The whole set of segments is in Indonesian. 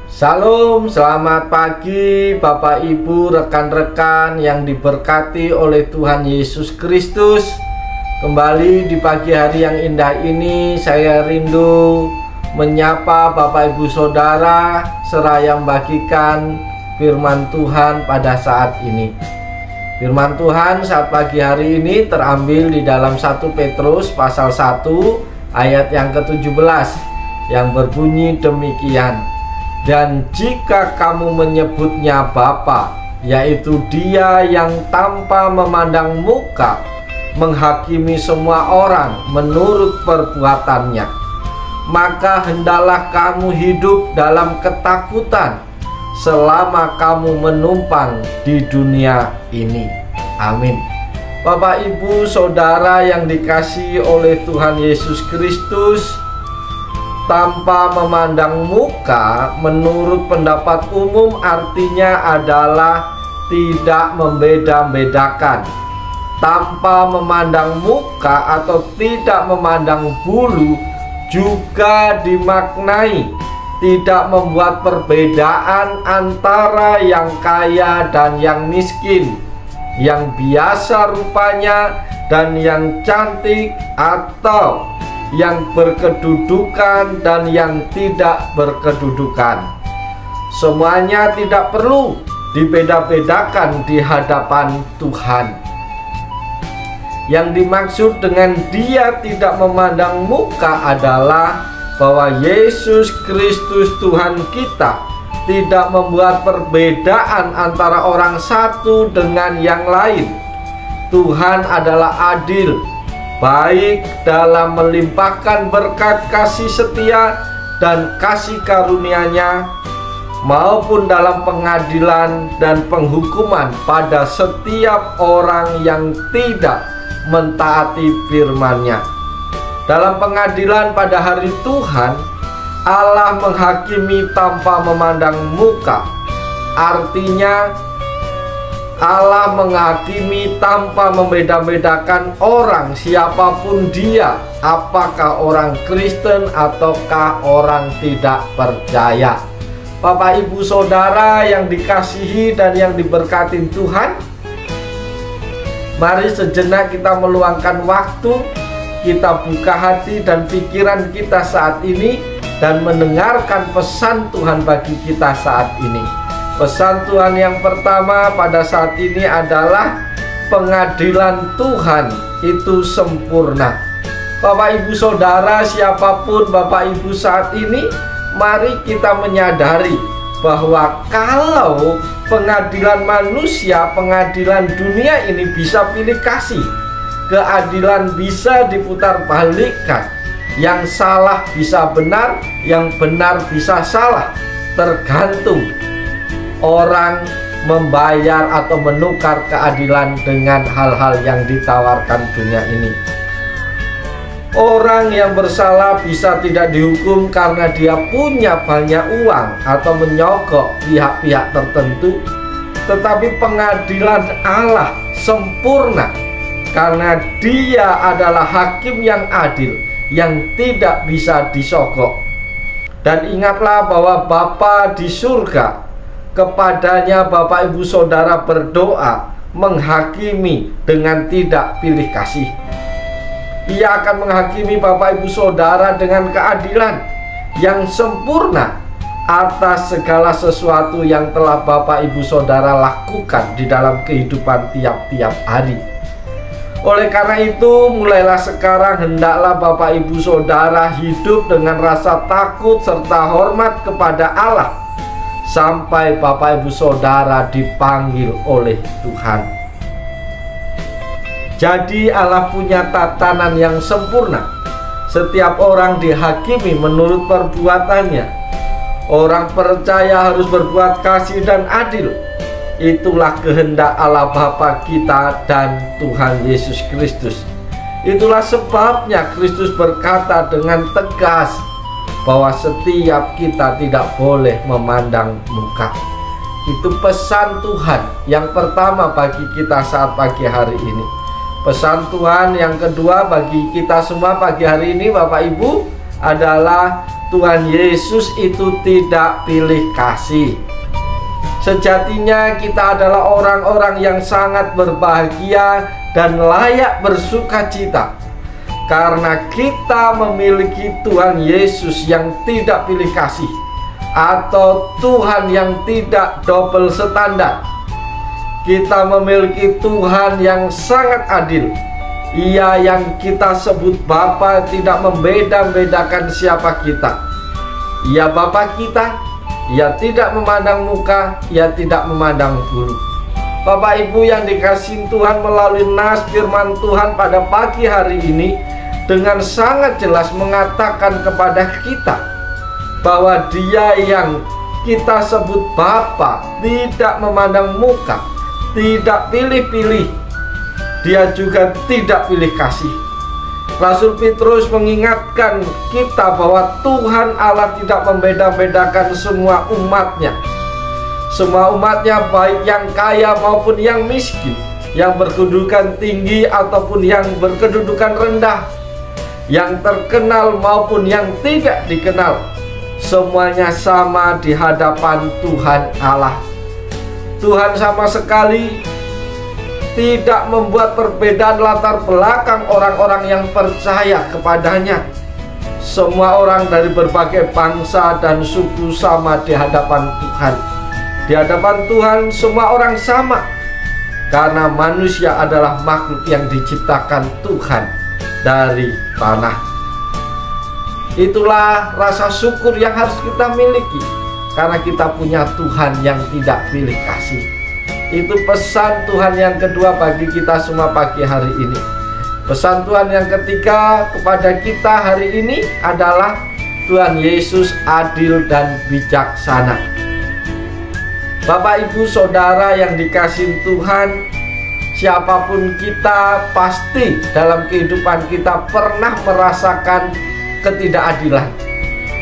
Salam, selamat pagi Bapak Ibu, rekan-rekan yang diberkati oleh Tuhan Yesus Kristus. Kembali di pagi hari yang indah ini, saya rindu menyapa Bapak Ibu Saudara seraya membagikan firman Tuhan pada saat ini. Firman Tuhan saat pagi hari ini terambil di dalam 1 Petrus pasal 1 ayat yang ke-17 yang berbunyi demikian. Dan jika kamu menyebutnya Bapa, yaitu Dia yang tanpa memandang muka menghakimi semua orang menurut perbuatannya, maka hendaklah kamu hidup dalam ketakutan selama kamu menumpang di dunia ini. Amin. Bapak, Ibu, Saudara yang dikasihi oleh Tuhan Yesus Kristus, tanpa memandang muka menurut pendapat umum artinya adalah tidak membeda-bedakan. Tanpa memandang muka atau tidak memandang bulu juga dimaknai tidak membuat perbedaan antara yang kaya dan yang miskin, yang biasa rupanya dan yang cantik, atau yang berkedudukan dan yang tidak berkedudukan. Semuanya tidak perlu dibeda-bedakan di hadapan Tuhan. Yang dimaksud dengan Dia tidak memandang muka adalah bahwa Yesus Kristus Tuhan kita tidak membuat perbedaan antara orang satu dengan yang lain. Tuhan adalah adil, baik dalam melimpahkan berkat kasih setia dan kasih karunia-Nya, maupun dalam pengadilan dan penghukuman pada setiap orang yang tidak mentaati firman-Nya. Dalam pengadilan pada hari Tuhan, Allah menghakimi tanpa memandang muka. Artinya Allah menghakimi tanpa membeda-bedakan orang, siapapun dia, apakah orang Kristen ataukah orang tidak percaya. Bapak, Ibu, Saudara yang dikasihi dan yang diberkati Tuhan, mari sejenak kita meluangkan waktu, kita buka hati dan pikiran kita saat ini dan mendengarkan pesan Tuhan bagi kita saat ini. Pesan Tuhan yang pertama pada saat ini adalah pengadilan Tuhan itu sempurna. Bapak, Ibu, Saudara, siapapun Bapak Ibu saat ini, mari kita menyadari bahwa kalau pengadilan manusia, pengadilan dunia ini bisa pilih kasih, keadilan bisa diputar balikkan, yang salah bisa benar, yang benar bisa salah, tergantung orang membayar atau menukar keadilan dengan hal-hal yang ditawarkan dunia ini. Orang yang bersalah bisa tidak dihukum karena dia punya banyak uang atau menyogok pihak-pihak tertentu, tetapi pengadilan Allah sempurna karena Dia adalah hakim yang adil yang tidak bisa disogok. Dan ingatlah bahwa Bapa di surga, kepadanya Bapak, Ibu, Saudara berdoa menghakimi dengan tidak pilih kasih. Ia akan menghakimi Bapak, Ibu, Saudara dengan keadilan yang sempurna atas segala sesuatu yang telah Bapak, Ibu, Saudara lakukan di dalam kehidupan tiap-tiap hari. Oleh karena itu, mulailah sekarang hendaklah Bapak, Ibu, Saudara hidup dengan rasa takut serta hormat kepada Allah sampai Bapak, Ibu, Saudara dipanggil oleh Tuhan. Jadi Allah punya tatanan yang sempurna. Setiap orang dihakimi menurut perbuatannya. Orang percaya harus berbuat kasih dan adil. Itulah kehendak Allah Bapa kita dan Tuhan Yesus Kristus. Itulah sebabnya Kristus berkata dengan tegas bahwa setiap kita tidak boleh memandang muka. Itu pesan Tuhan yang pertama bagi kita saat pagi hari ini. Pesan Tuhan yang kedua bagi kita semua pagi hari ini, Bapak Ibu, adalah Tuhan Yesus itu tidak pilih kasih. Sejatinya kita adalah orang-orang yang sangat berbahagia dan layak bersuka cita karena kita memiliki Tuhan Yesus yang tidak pilih kasih, atau Tuhan yang tidak double standar. Kita memiliki Tuhan yang sangat adil. Ia yang kita sebut Bapa tidak membeda-bedakan siapa kita. Ia Bapa kita. Ia tidak memandang muka, Ia tidak memandang bulu. Bapak Ibu yang dikasihi Tuhan, melalui nas firman Tuhan pada pagi hari ini dengan sangat jelas mengatakan kepada kita bahwa Dia yang kita sebut Bapa tidak memandang muka, tidak pilih-pilih. Dia juga tidak pilih kasih. Rasul Petrus mengingatkan kita bahwa Tuhan Allah tidak membeda-bedakan semua umatnya. Semua umatnya, baik yang kaya maupun yang miskin, yang berkedudukan tinggi ataupun yang berkedudukan rendah, yang terkenal maupun yang tidak dikenal, semuanya sama di hadapan Tuhan Allah. Tuhan sama sekali tidak membuat perbedaan latar belakang orang-orang yang percaya kepadanya. Semua orang dari berbagai bangsa dan suku sama di hadapan Tuhan. Di hadapan Tuhan semua orang sama, karena manusia adalah makhluk yang diciptakan Tuhan dari tanah. Itulah rasa syukur yang harus kita miliki, karena kita punya Tuhan yang tidak pilih kasih. Itu pesan Tuhan yang kedua bagi kita semua pagi hari ini. Pesan Tuhan yang ketiga kepada kita hari ini adalah Tuhan Yesus adil dan bijaksana. Bapak, Ibu, Saudara yang dikasihi Tuhan, siapapun kita pasti dalam kehidupan kita pernah merasakan ketidakadilan,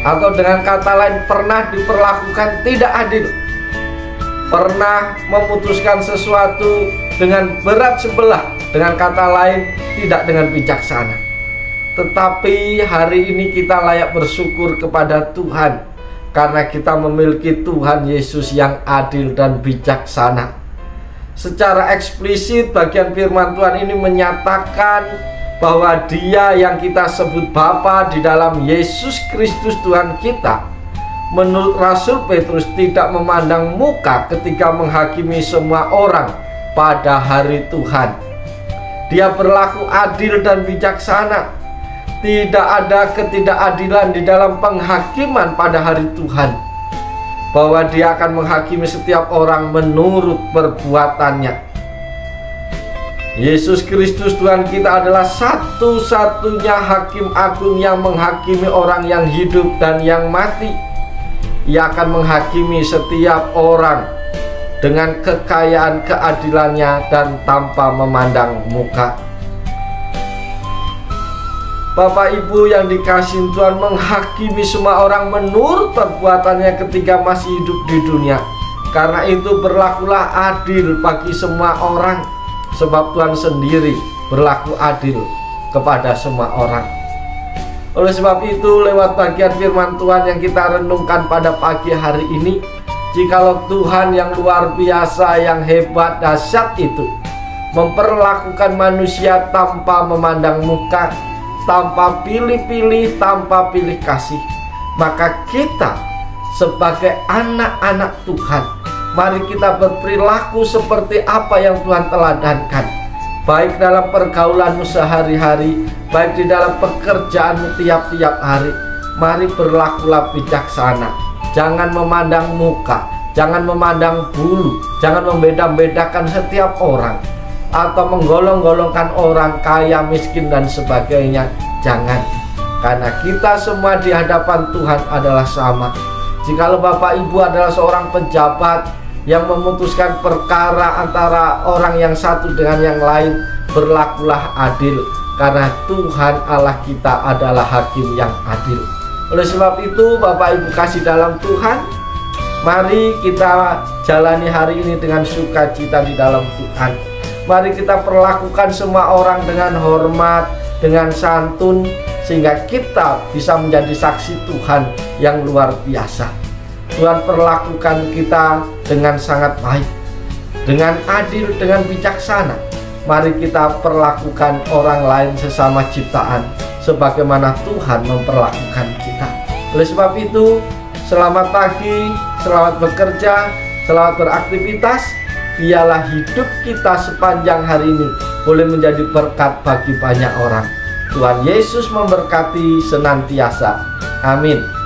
atau dengan kata lain pernah diperlakukan tidak adil. Pernah memutuskan sesuatu dengan berat sebelah, dengan kata lain tidak dengan bijaksana. Tetapi hari ini kita layak bersyukur kepada Tuhan, karena kita memiliki Tuhan Yesus yang adil dan bijaksana. Secara eksplisit bagian firman Tuhan ini menyatakan bahwa Dia yang kita sebut Bapa di dalam Yesus Kristus Tuhan kita, menurut Rasul Petrus tidak memandang muka ketika menghakimi semua orang pada hari Tuhan. Dia berlaku adil dan bijaksana. Tidak ada ketidakadilan di dalam penghakiman pada hari Tuhan, bahwa Dia akan menghakimi setiap orang menurut perbuatannya. Yesus Kristus Tuhan kita adalah satu-satunya hakim agung yang menghakimi orang yang hidup dan yang mati. Ia akan menghakimi setiap orang dengan kekayaan keadilannya dan tanpa memandang muka. Bapak Ibu yang dikasihi Tuhan, menghakimi semua orang menurut perbuatannya ketika masih hidup di dunia. Karena itu berlakulah adil bagi semua orang, sebab Tuhan sendiri berlaku adil kepada semua orang. Oleh sebab itu, lewat bagian firman Tuhan yang kita renungkan pada pagi hari ini, jikalau Tuhan yang luar biasa, yang hebat, dahsyat itu memperlakukan manusia tanpa memandang muka, tanpa pilih-pilih, tanpa pilih kasih, maka kita sebagai anak-anak Tuhan, mari kita berperilaku seperti apa yang Tuhan teladankan, baik dalam pergaulanmu sehari-hari, baik di dalam pekerjaanmu tiap-tiap hari. Mari berlakulah bijaksana. Jangan memandang muka, jangan memandang bulu, jangan membeda-bedakan setiap orang, atau menggolong-golongkan orang kaya, miskin, dan sebagainya. Jangan, karena kita semua di hadapan Tuhan adalah sama. Jikalau Bapak Ibu adalah seorang pejabat yang memutuskan perkara antara orang yang satu dengan yang lain, berlakulah adil, karena Tuhan Allah kita adalah hakim yang adil. Oleh sebab itu, Bapak Ibu kasih dalam Tuhan, mari kita jalani hari ini dengan sukacita di dalam Tuhan. Mari kita perlakukan semua orang dengan hormat, dengan santun, sehingga kita bisa menjadi saksi Tuhan yang luar biasa. Tuhan perlakukan kita dengan sangat baik, dengan adil, dengan bijaksana. Mari kita perlakukan orang lain sesama ciptaan sebagaimana Tuhan memperlakukan kita. Oleh sebab itu, selamat pagi, selamat bekerja, selamat beraktivitas. Biarlah hidup kita sepanjang hari ini boleh menjadi berkat bagi banyak orang. Tuhan Yesus memberkati senantiasa. Amin.